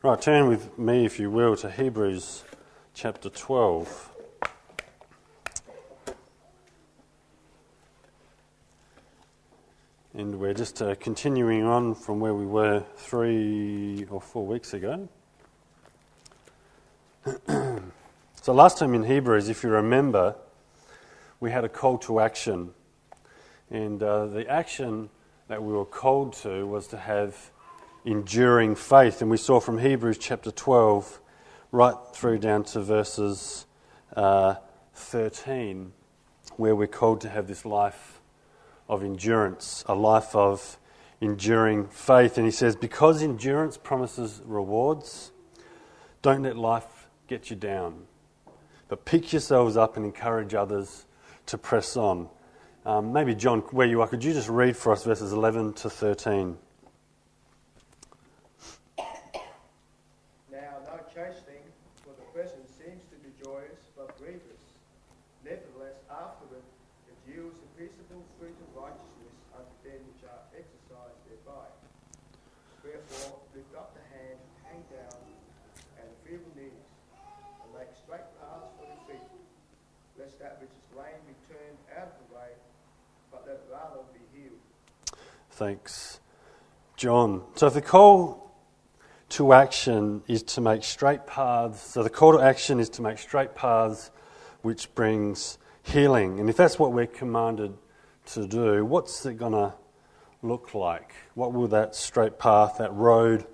Right, turn with me, if you will, to Hebrews chapter 12. And we're just continuing on from where we were 3 or 4 weeks ago. So last time in Hebrews, if you remember, we had a call to action. And the action that we were called to was to have enduring faith. And we saw from Hebrews chapter 12 right through down to verses 13, where we're called to have this life of endurance, a life of enduring faith. And he says, because endurance promises rewards, don't let life get you down, but pick yourselves up and encourage others to press on. Maybe John, where you are, could you just read for us verses 11 to 13? Now no chastening for the present seems to be joyous but grievous. Nevertheless afterward it yields a peaceable fruit of righteousness unto them which are exercised thereby. Wherefore lift up the hand, hang down, and the feeble knees, and make straight paths for the feet, lest that which is lame be turned out of the way, but let it rather be healed. Thanks, John. So if the call to action is to make straight paths, so the call to action is to make straight paths which brings healing. And if that's what we're commanded to do, what's it going to look like? What will that straight path, that road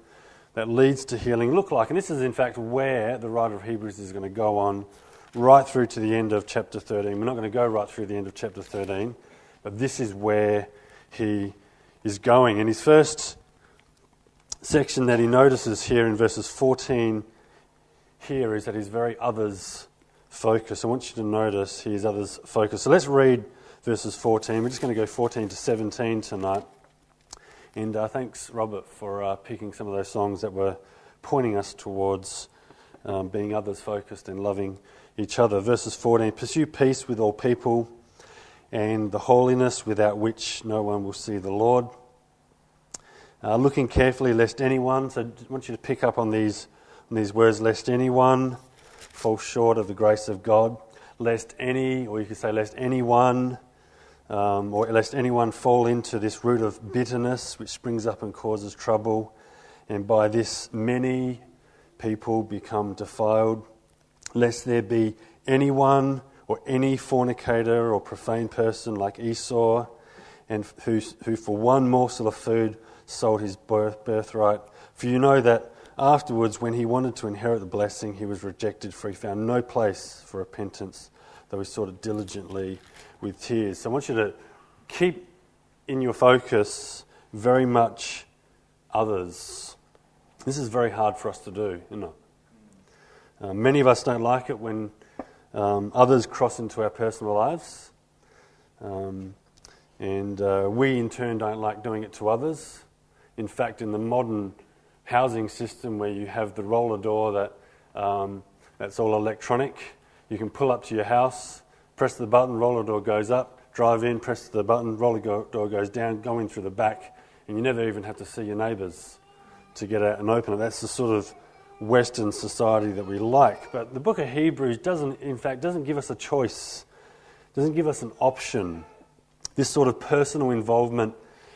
that leads to healing look like? And this is in fact where the writer of Hebrews is going to go on right through to the end of chapter 13. We're not going to go right through the end of chapter 13, but this is where he is going. And his first section that he notices here in verses 14 here is that he's very others focused. I want you to notice he is others focused. So let's read verses 14. We're just going to go 14 to 17 tonight. And thanks, Robert, for picking some of those songs that were pointing us towards being others focused and loving each other. Verses 14, pursue peace with all people and the holiness without which no one will see the Lord. Looking carefully lest anyone, so I want you to pick up on these words, lest anyone fall short of the grace of God, lest any, or you could say lest anyone, or lest anyone fall into this root of bitterness which springs up and causes trouble, and by this many people become defiled, lest there be anyone or any fornicator or profane person like Esau, and who for one morsel of food sold his birthright. For you know that afterwards, when he wanted to inherit the blessing, he was rejected, for he found no place for repentance, though he sought it diligently with tears. So I want you to keep in your focus very much others. This is very hard for us to do, isn't it? Many of us don't like it when others cross into our personal lives. And we in turn don't like doing it to others. In fact, in the modern housing system where you have the roller door that's all electronic, you can pull up to your house, press the button, roller door goes up, drive in, press the button, roller door goes down, go in through the back, and you never even have to see your neighbours to get out and open it. That's the sort of Western society that we like. But the book of Hebrews doesn't give us a choice, doesn't give us an option. This sort of personal involvement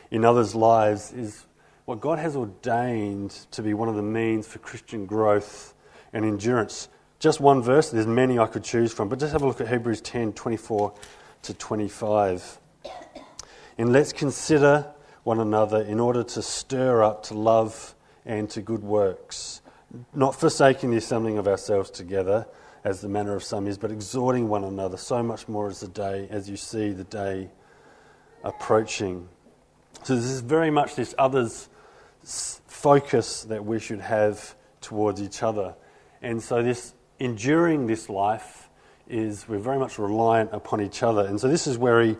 in others' lives is what God has ordained to be one of the means for Christian growth and endurance. Just one verse, there's many I could choose from, but just have a look at Hebrews 10, 24 to 25. And let's consider one another in order to stir up to love and to good works, not forsaking the assembling of ourselves together, as the manner of some is, but exhorting one another, so much more as you see the day approaching. So this is very much this others focus that we should have towards each other. And so this enduring this life is we're very much reliant upon each other. And so this is where he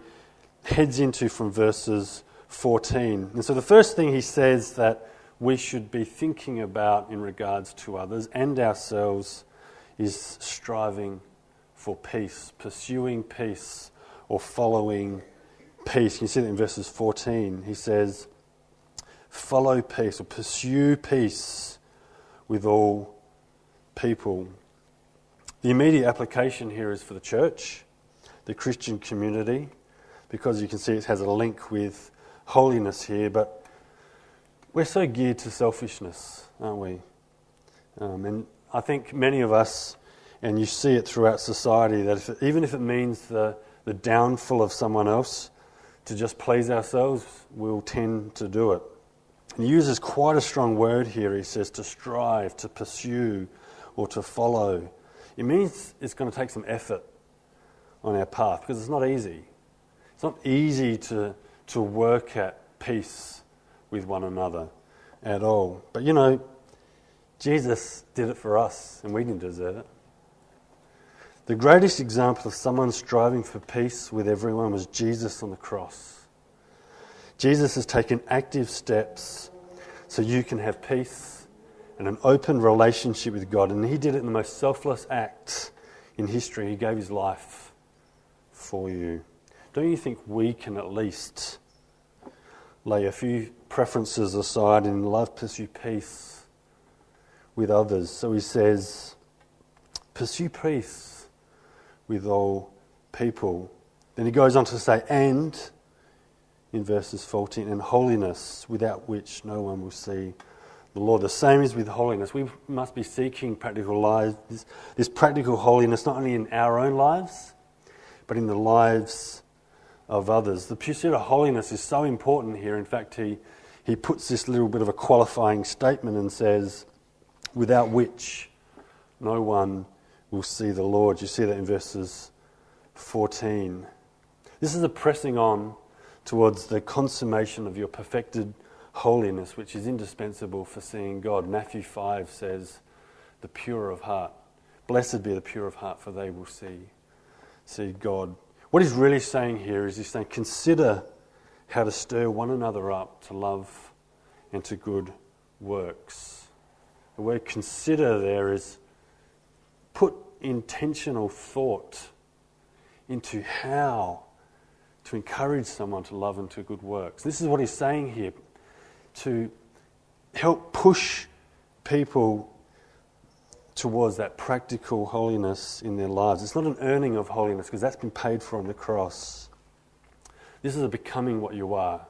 heads into from verses 14. And so the first thing he says that we should be thinking about in regards to others and ourselves is striving for peace, pursuing peace or following peace. You can see that in verses 14. He says, follow peace or pursue peace with all people. The immediate application here is for the church, the Christian community, because you can see it has a link with holiness here, but we're so geared to selfishness, aren't we? And I think many of us, and you see it throughout society, that even if it means the downfall of someone else, to just please ourselves, we'll tend to do it. And he uses quite a strong word here. He says to strive, to pursue, or to follow. It means it's going to take some effort on our path, because it's not easy. It's not easy to work at peace with one another at all. But you know, Jesus did it for us, and we didn't deserve it. The greatest example of someone striving for peace with everyone was Jesus on the cross. Jesus has taken active steps so you can have peace and an open relationship with God. And he did it in the most selfless act in history. He gave his life for you. Don't you think we can at least lay a few preferences aside and in love pursue peace with others? So he says, pursue peace with all people. Then he goes on to say, and, in verses 14, and holiness, without which no one will see the Lord. The same is with holiness. We must be seeking practical lives, this practical holiness, not only in our own lives, but in the lives of others. The pursuit of holiness is so important here. In fact, he puts this little bit of a qualifying statement and says, without which no one will see the Lord. You see that in verses 14. This is a pressing on towards the consummation of your perfected holiness, which is indispensable for seeing God. Matthew 5 says, the pure of heart. Blessed be the pure of heart, for they will see God. What he's really saying here is he's saying, consider how to stir one another up to love and to good works. The word consider there is put intentional thought into how to encourage someone to love and to good works. This is what he's saying here, to help push people towards that practical holiness in their lives. It's not an earning of holiness, because that's been paid for on the cross. This is a becoming what you are.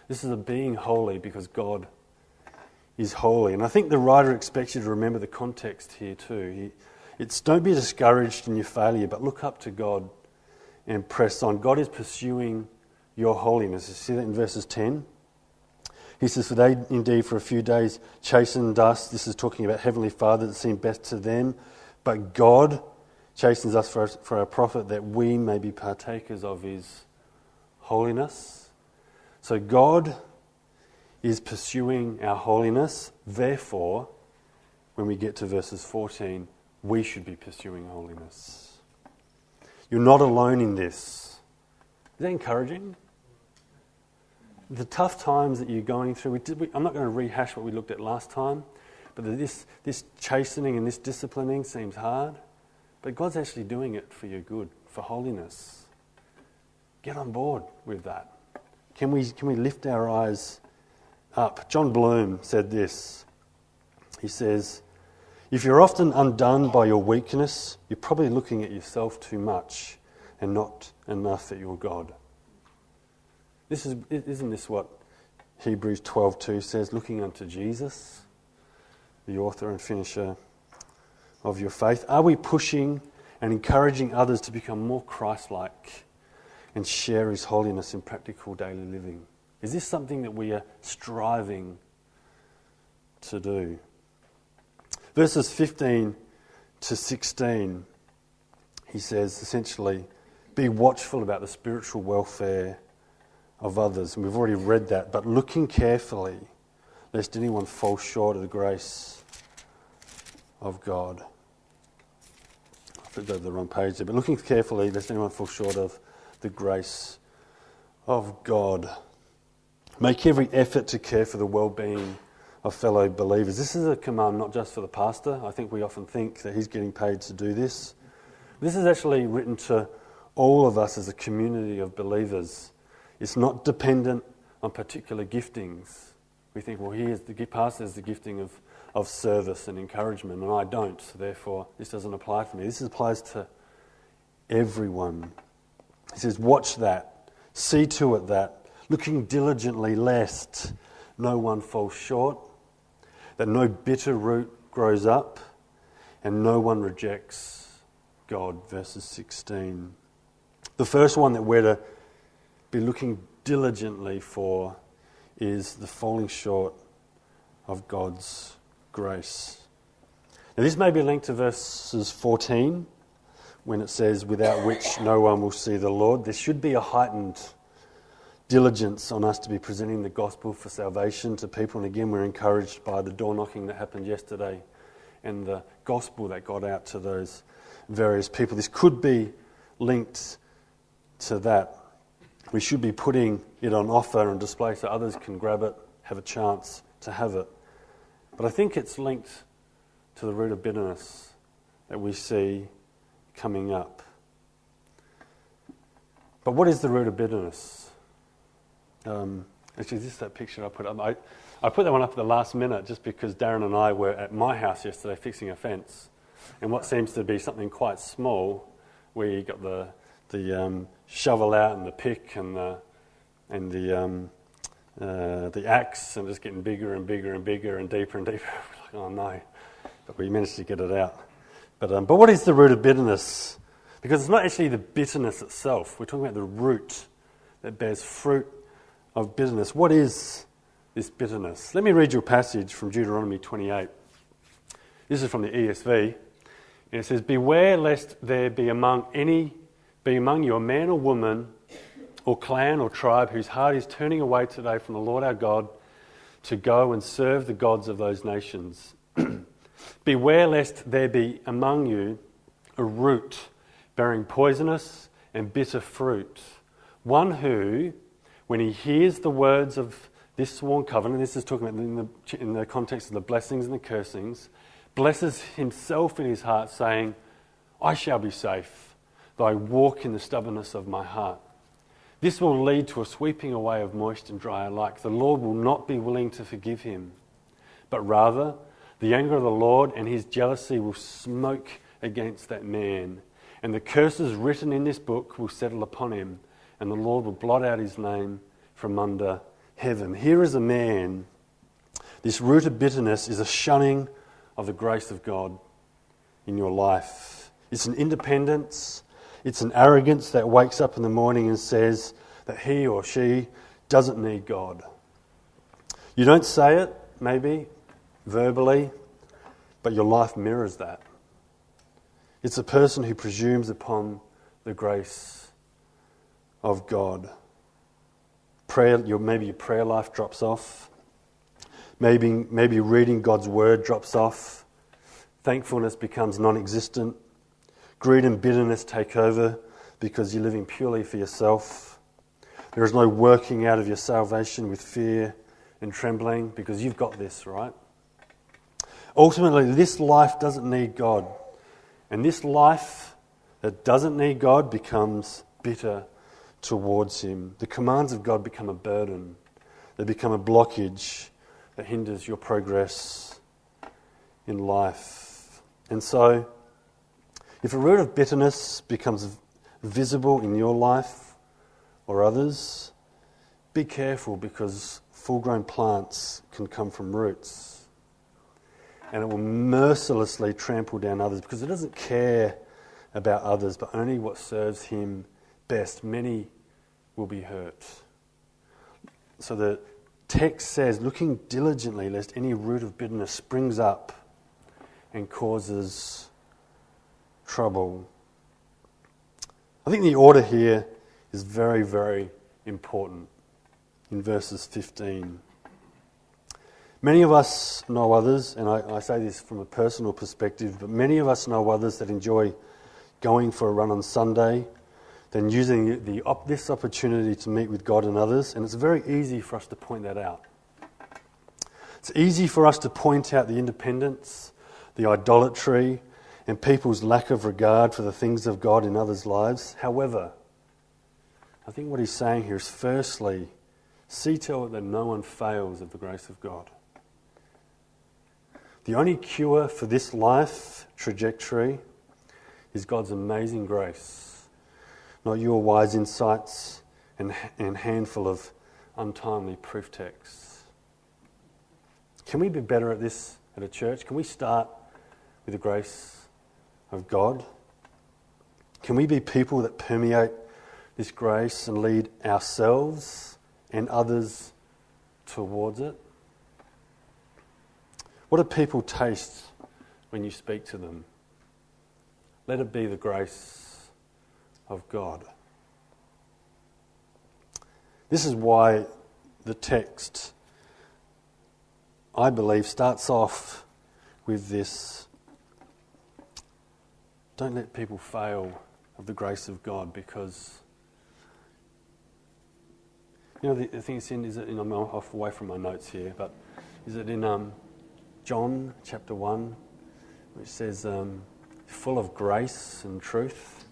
This is a being holy because God is holy. And I think the writer expects you to remember the context here too. It's don't be discouraged in your failure, but look up to God and press on. God is pursuing your holiness. You see that in verses 10? He says, for they indeed for a few days chastened us. This is talking about Heavenly Father that seemed best to them. But God chastens us for our profit, that we may be partakers of his holiness. So God is pursuing our holiness. Therefore, when we get to verses 14, we should be pursuing holiness. You're not alone in this. Is that encouraging? The tough times that you're going through, I'm not going to rehash what we looked at last time, but this chastening and this disciplining seems hard, but God's actually doing it for your good, for holiness. Get on board with that. Can we lift our eyes up? John Bloom said this. He says, if you're often undone by your weakness, you're probably looking at yourself too much and not enough at your God. Isn't this what Hebrews 12:2 says? Looking unto Jesus, the author and finisher of your faith. Are we pushing and encouraging others to become more Christ-like and share his holiness in practical daily living? Is this something that we are striving to do? Verses 15 to 16, he says essentially, be watchful about the spiritual welfare of others. And we've already read that, but looking carefully, lest anyone fall short of the grace of God. I flipped over the wrong page there, but looking carefully, lest anyone fall short of the grace of God. Make every effort to care for the well-being of fellow believers. This is a command not just for the pastor. I think we often think that he's getting paid to do this. This is actually written to all of us as a community of believers. It's not dependent on particular giftings. We think, well, the pastor has the gifting of of service and encouragement, and I don't, so therefore this doesn't apply to me. This applies to everyone. He says, watch that, see to it that, looking diligently lest no one falls short, that no bitter root grows up, and no one rejects God, verses 16. The first one that we're to be looking diligently for is the falling short of God's grace. Now this may be linked to verses 14, when it says, without which no one will see the Lord. There should be a heightened diligence on us to be presenting the gospel for salvation to people. And again, we're encouraged by the door knocking that happened yesterday and the gospel that got out to those various people. This could be linked to that. We should be putting it on offer and display so others can grab it, have a chance to have it. But I think it's linked to the root of bitterness that we see coming up. But what is the root of bitterness? Actually, this is that picture I put up. I put that one up at the last minute just because Darren and I were at my house yesterday fixing a fence. And what seems to be something quite small, we got the shovel out and the pick and the axe, and just getting bigger and bigger and bigger and deeper and deeper. Like, oh no, but we managed to get it out. But what is the root of bitterness? Because it's not actually the bitterness itself. We're talking about the root that bears fruit of bitterness. What is this bitterness? Let me read you a passage from Deuteronomy 28. This is from the ESV. And it says, beware lest there be among you a man or woman or clan or tribe whose heart is turning away today from the Lord our God to go and serve the gods of those nations. Beware lest there be among you a root bearing poisonous and bitter fruit, one who, when he hears the words of this sworn covenant, this is talking about in the context of the blessings and the cursings, blesses himself in his heart, saying, I shall be safe, though I walk in the stubbornness of my heart. This will lead to a sweeping away of moist and dry alike. The Lord will not be willing to forgive him, but rather the anger of the Lord and his jealousy will smoke against that man. And the curses written in this book will settle upon him, and the Lord will blot out his name from under heaven. Here is a man. This root of bitterness is a shunning of the grace of God in your life. It's an independence. It's an arrogance that wakes up in the morning and says that he or she doesn't need God. You don't say it, maybe, verbally, but your life mirrors that. It's a person who presumes upon the grace of God. Maybe your prayer life drops off. Maybe reading God's word drops off. Thankfulness becomes non-existent. Greed and bitterness take over because you're living purely for yourself. There is no working out of your salvation with fear and trembling because you've got this, right? Ultimately, this life doesn't need God. And this life that doesn't need God becomes bitter towards him. The commands of God become a burden. They become a blockage that hinders your progress in life. And so, if a root of bitterness becomes visible in your life or others, be careful because full-grown plants can come from roots. And it will mercilessly trample down others because it doesn't care about others, but only what serves him best. Many will be hurt. So the text says, looking diligently lest any root of bitterness springs up and causes trouble. I think the order here is very, very important in verses 15. Many of us know others, and I say this from a personal perspective, but many of us know others that enjoy going for a run on Sunday, then using this opportunity to meet with God and others, and it's very easy for us to point that out. It's easy for us to point out the independence, the idolatry, and people's lack of regard for the things of God in others' lives. However, I think what he's saying here is firstly, see to it that no one fails of the grace of God. The only cure for this life trajectory is God's amazing grace, not your wise insights and handful of untimely proof texts. Can we be better at this at a church? Can we start with the grace of God? Can we be people that permeate this grace and lead ourselves and others towards it? What do people taste when you speak to them? Let it be the grace of God. This is why the text, I believe, starts off with this: don't let people fail of the grace of God, because the thing it's in, is it in, I'm off away from my notes here, but is it in John chapter 1, which says, full of grace and truth?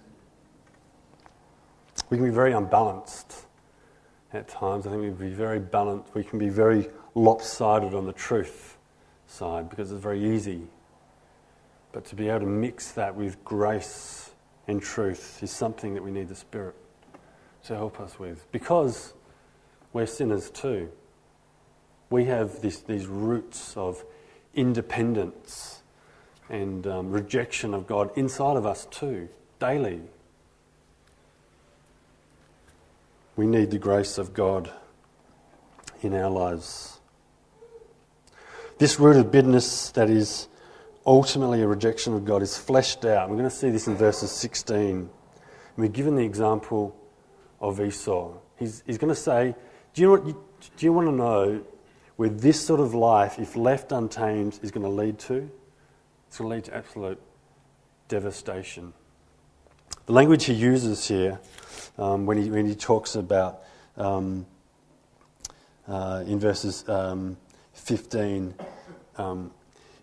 We can be very unbalanced at times. I think we can be very balanced. We can be very lopsided on the truth side because it's very easy. But to be able to mix that with grace and truth is something that we need the Spirit to help us with. Because we're sinners too. We have these roots of independence and rejection of God inside of us too, daily. We need the grace of God in our lives. This root of bitterness that is ultimately a rejection of God is fleshed out. We're going to see this in verses 16. And we're given the example of Esau. He's going to say, do you want to know where this sort of life, if left untamed, is going to lead to? It's going to lead to absolute devastation. The language he uses here, when he talks about in verses 15,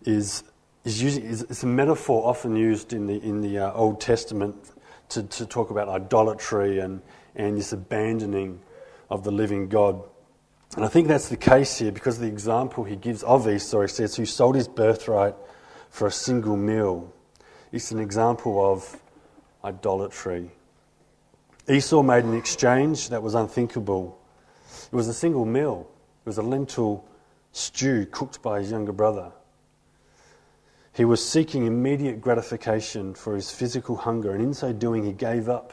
is it's a metaphor often used in the Old Testament to talk about idolatry and this abandoning of the living God. And I think that's the case here because of the example he gives of Esau. He says, who sold his birthright for a single meal. It's an example of idolatry. Esau made an exchange that was unthinkable. It was a single meal. It was a lentil stew cooked by his younger brother. He was seeking immediate gratification for his physical hunger, and in so doing he gave up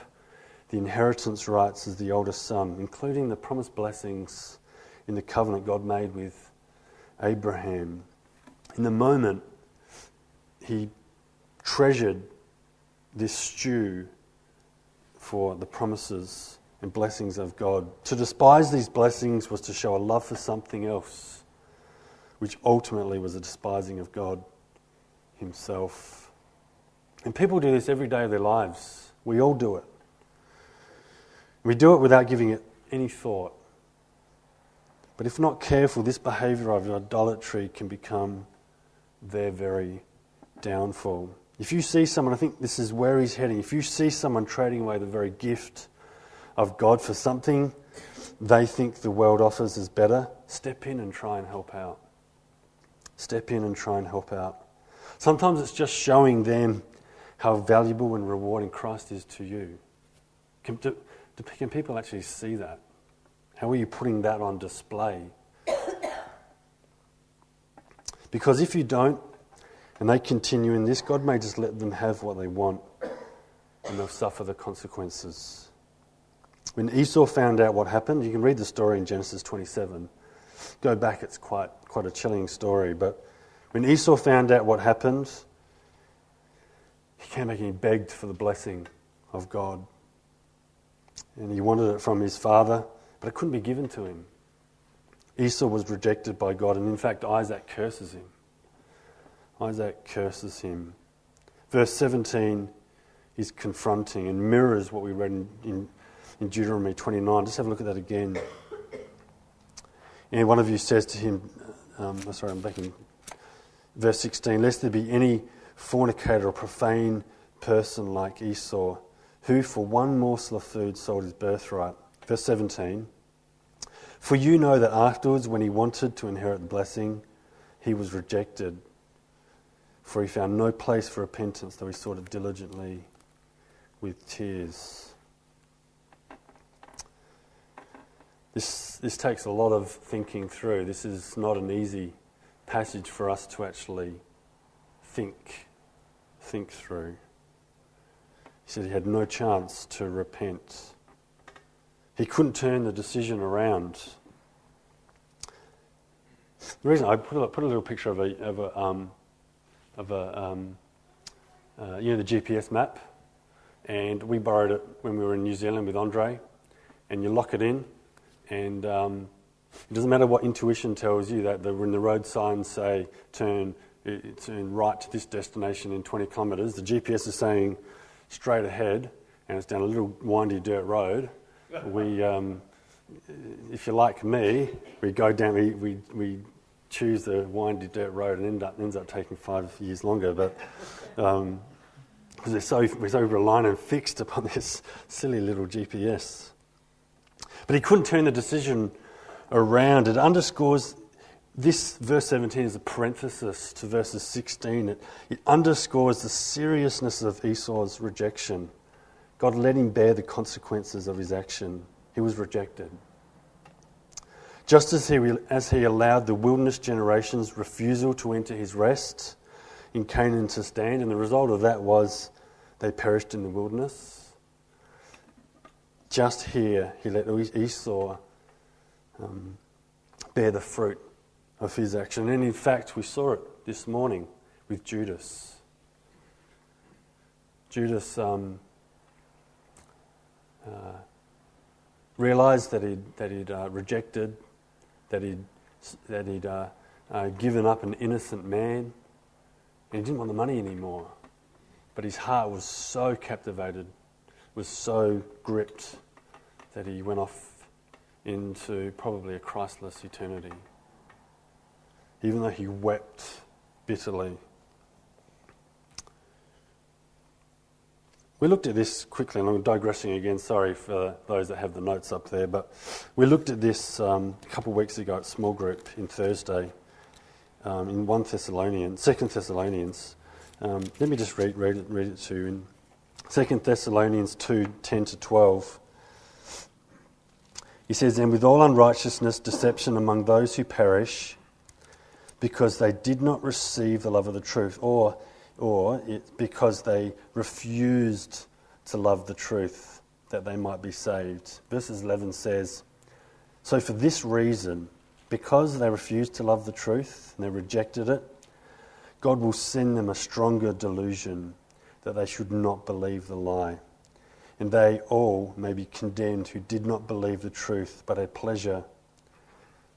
the inheritance rights as the oldest son, including the promised blessings in the covenant God made with Abraham. In the moment, he treasured this stew for the promises and blessings of God. To despise these blessings was to show a love for something else, which ultimately was a despising of God himself. And people do this every day of their lives. We all do it. We do it without giving it any thought. But if not careful, this behaviour of idolatry can become their very downfall. If you see someone, I think this is where he's heading, if you see someone trading away the very gift of God for something they think the world offers is better, step in and try and help out. Step in and try and help out. Sometimes it's just showing them how valuable and rewarding Christ is to you. Can people actually see that? How are you putting that on display? Because if you don't, and they continue in this, God may just let them have what they want, and they'll suffer the consequences. When Esau found out what happened, you can read the story in Genesis 27. Go back, it's quite a chilling story. But when Esau found out what happened, he came back and he begged for the blessing of God. And he wanted it from his father, but it couldn't be given to him. Esau was rejected by God, and in fact Isaac curses him. Isaac curses him. Verse 17 is confronting and mirrors what we read in Deuteronomy 29. Just have a look at that again. And one of you says to him, I'm back in verse 16, lest there be any fornicator or profane person like Esau, who for one morsel of food sold his birthright. Verse 17, for you know that afterwards when he wanted to inherit the blessing, he was rejected, for he found no place for repentance, though he sought it diligently with tears. This takes a lot of thinking through. This is not an easy passage for us to actually think through. He said he had no chance to repent. He couldn't turn the decision around. The reason I put a little picture of the GPS map, and we borrowed it when we were in New Zealand with Andre, and you lock it in, and it doesn't matter what intuition tells you that when the road signs say turn right to this destination in 20 kilometres, the GPS is saying straight ahead, and it's down a little windy dirt road. We, if you're like me, we go down, we choose the windy dirt road and ends up taking 5 years longer, but because we're so reliant and fixed upon this silly little GPS. But he couldn't turn the decision around. It underscores, this verse 17 is a parenthesis to verses 16. It underscores the seriousness of Esau's rejection. God let him bear the consequences of his action. He was rejected. Just as he allowed the wilderness generations' refusal to enter his rest in Canaan to stand, and the result of that was they perished in the wilderness. Just here, he let Esau bear the fruit of his action. And in fact, we saw it this morning with Judas. Judas realised that he'd rejected, that he'd given up an innocent man, and he didn't want the money anymore. But his heart was so captivated, was so gripped, that he went off into probably a Christless eternity, even though he wept bitterly. We looked at this quickly, and I'm digressing again, sorry for those that have the notes up there, but we looked at this a couple of weeks ago at small group in Thursday in 2 Thessalonians. Let me just read it to you. In 2 Thessalonians 2:10-12, he says, "And with all unrighteousness, deception among those who perish, because they did not receive the love of the truth, or because they refused to love the truth, that they might be saved." Verses 11 says, "So for this reason, because they refused to love the truth and they rejected it, God will send them a stronger delusion, that they should not believe the lie. And they all may be condemned who did not believe the truth, but had pleasure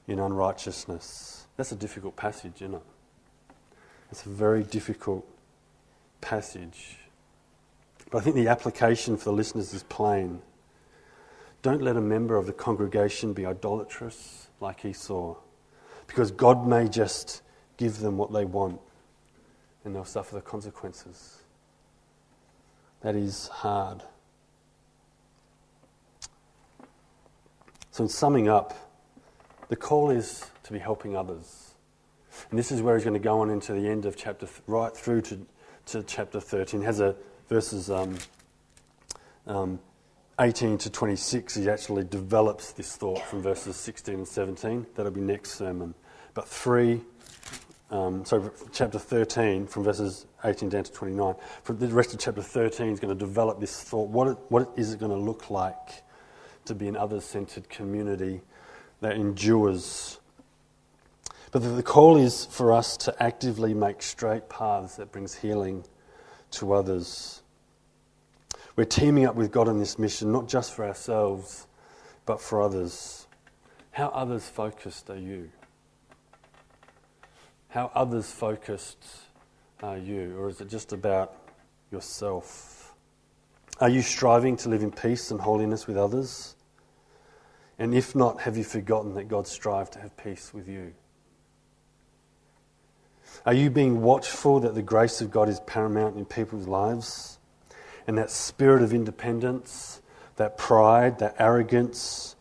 in unrighteousness." That's a difficult passage, isn't it? It's a very difficult passage. But I think the application for the listeners is plain. Don't let a member of the congregation be idolatrous like Esau, because God may just give them what they want and they'll suffer the consequences. That is hard. So in summing up, the call is to be helping others. And this is where he's going to go on into the end of chapter, right through to chapter 13. It has verses 18 to 26. He actually develops this thought from verses 16 and 17. That'll be next sermon. But chapter 13, from verses 18 down to 29. For the rest of chapter 13 is going to develop this thought. What is it going to look like to be an others-centred community that endures? But the call is for us to actively make straight paths that brings healing to others. We're teaming up with God on this mission, not just for ourselves, but for others. How others-focused are you? How others-focused are you? Or is it just about yourself? Are you striving to live in peace and holiness with others? And if not, have you forgotten that God strived to have peace with you? Are you being watchful that the grace of God is paramount in people's lives? And that spirit of independence, that pride, that arrogance,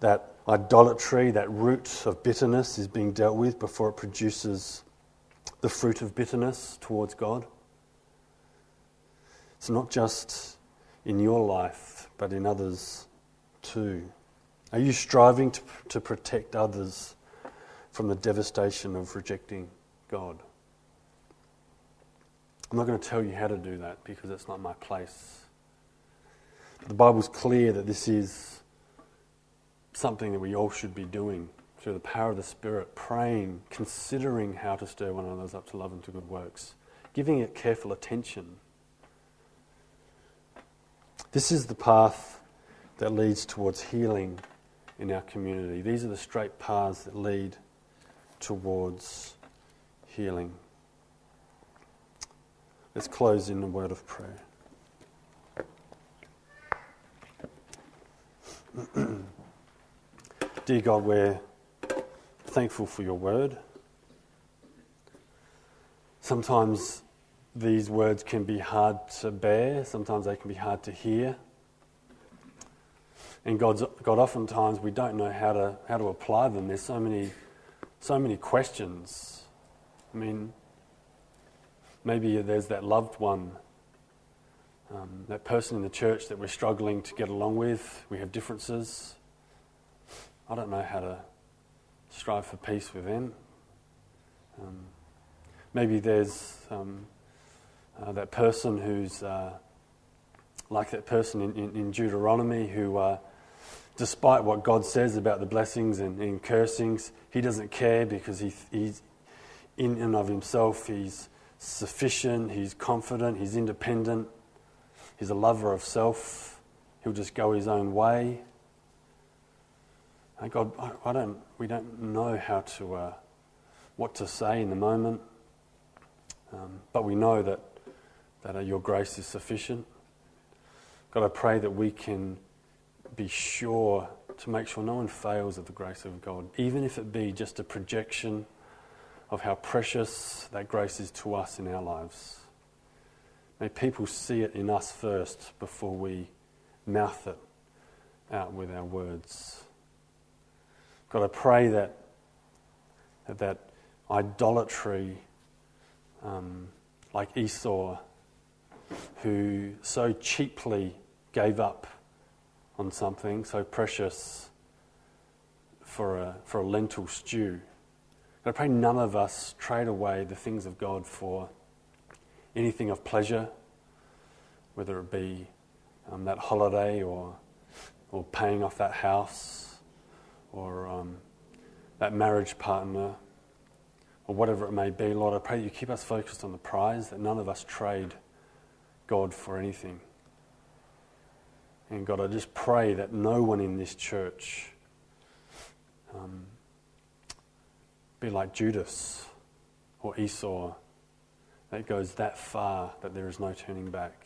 that idolatry, that root of bitterness is being dealt with before it produces the fruit of bitterness towards God? It's not just in your life, but in others too. Are you striving to protect others from the devastation of rejecting God? I'm not going to tell you how to do that because it's not my place. The Bible's clear that this is something that we all should be doing through the power of the Spirit, praying, considering how to stir one another up to love and to good works, giving it careful attention. This is the path that leads towards healing in our community. These are the straight paths that lead towards healing. Let's close in a word of prayer. Dear God, we're thankful for your word. Sometimes these words can be hard to bear, sometimes they can be hard to hear. And God, oftentimes we don't know how to apply them. There's so many questions. I mean, maybe there's that loved one, that person in the church that we're struggling to get along with. We have differences. I don't know how to strive for peace with them. Maybe there's that person who's like that person in Deuteronomy who, despite what God says about the blessings and cursings, he doesn't care because he's in and of himself, he's sufficient, he's confident, he's independent, he's a lover of self, he'll just go his own way. And God, we don't know how to, what to say in the moment, but we know that your grace is sufficient. God, I pray that we can be sure to make sure no one fails of the grace of God, even if it be just a projection of how precious that grace is to us in our lives. May people see it in us first before we mouth it out with our words. God, I pray that idolatry, like Esau, who so cheaply gave up on something so precious for a lentil stew. I pray none of us trade away the things of God for anything of pleasure, whether it be that holiday or paying off that house or that marriage partner or whatever it may be. Lord, I pray that you keep us focused on the prize, that none of us trade God for anything. And God, I just pray that no one in this church be like Judas or Esau, that goes that far that there is no turning back.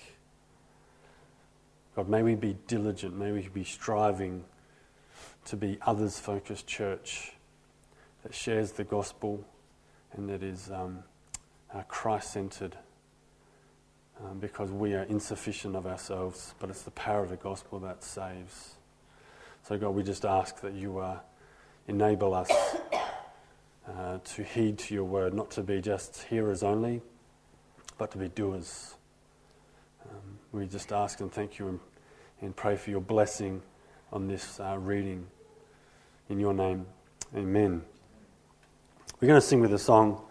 God, may we be diligent, may we be striving to be others-focused church that shares the gospel and that is Christ-centered, because we are insufficient of ourselves, but it's the power of the gospel that saves. So God, we just ask that you enable us to heed to your word, not to be just hearers only, but to be doers. We just ask and thank you and pray for your blessing on this reading. In your name, amen. We're going to sing with a song.